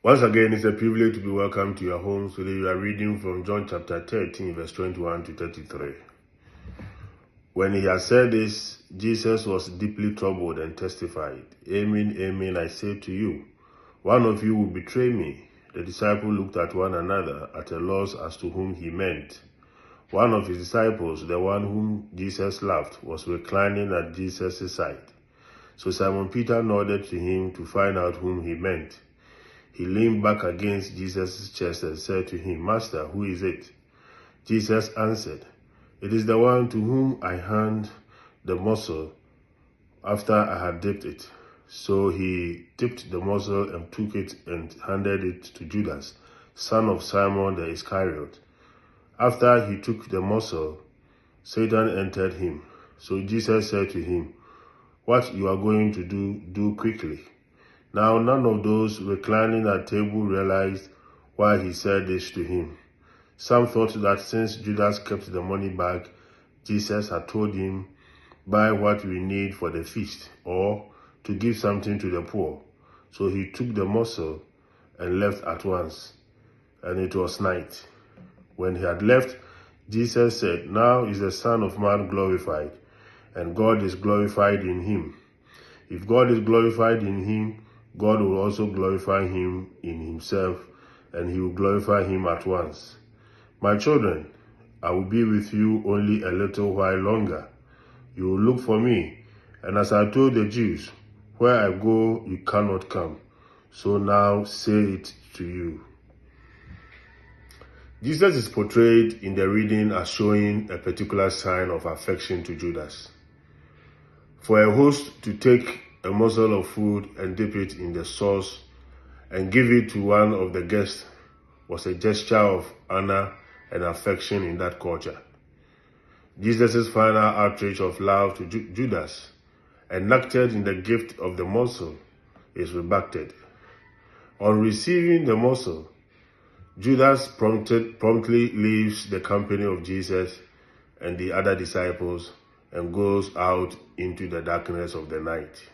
Once again, it's a privilege to be welcome to your home. Today we are reading from John chapter 13, verse 21 to 33. When he had said this, Jesus was deeply troubled and testified, "Amen, amen, I say to you, one of you will betray me." The disciples looked at one another at a loss as to whom he meant. One of his disciples, the one whom Jesus loved, was reclining at Jesus' side. So Simon Peter nodded to him to find out whom he meant. He leaned back against Jesus' chest and said to him, "Master, who is it?" Jesus answered, "It is the one to whom I hand the morsel after I had dipped it." So he dipped the morsel and took it and handed it to Judas, son of Simon the Iscariot. After he took the morsel, Satan entered him. So Jesus said to him, "What you are going to do, do quickly." Now none of those reclining at table realized why he said this to him. Some thought that since Judas kept the money bag, Jesus had told him, "Buy what we need for the feast," or to give something to the poor. So he took the morsel and left at once, and it was night. When he had left, Jesus said, "Now is the Son of Man glorified, and God is glorified in him. If God is glorified in him, God will also glorify him in himself, and he will glorify him at once. My children, I will be with you only a little while longer. You will look for me, and as I told the Jews, where I go, you cannot come. So now say it to you." Jesus is portrayed in the reading as showing a particular sign of affection to Judas. For a host to take a morsel of food and dip it in the sauce and give it to one of the guests was a gesture of honor and affection in that culture. Jesus' final outreach of love to Judas, enacted in the gift of the morsel, is rebutted. On receiving the morsel, Judas promptly leaves the company of Jesus and the other disciples and goes out into the darkness of the night.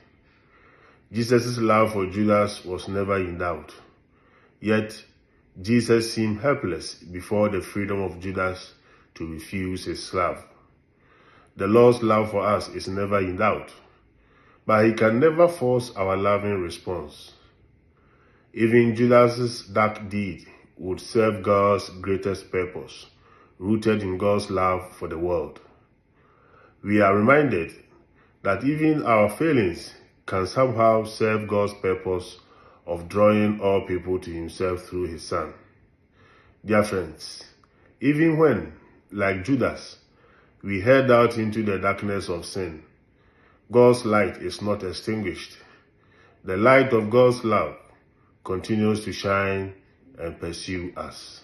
Jesus' love for Judas was never in doubt. Yet, Jesus seemed helpless before the freedom of Judas to refuse his love. The Lord's love for us is never in doubt, but he can never force our loving response. Even Judas' dark deed would serve God's greatest purpose, rooted in God's love for the world. We are reminded that even our failings can somehow serve God's purpose of drawing all people to himself through his Son. Dear friends, even when, like Judas, we head out into the darkness of sin, God's light is not extinguished. The light of God's love continues to shine and pursue us.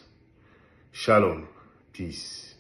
Shalom, peace.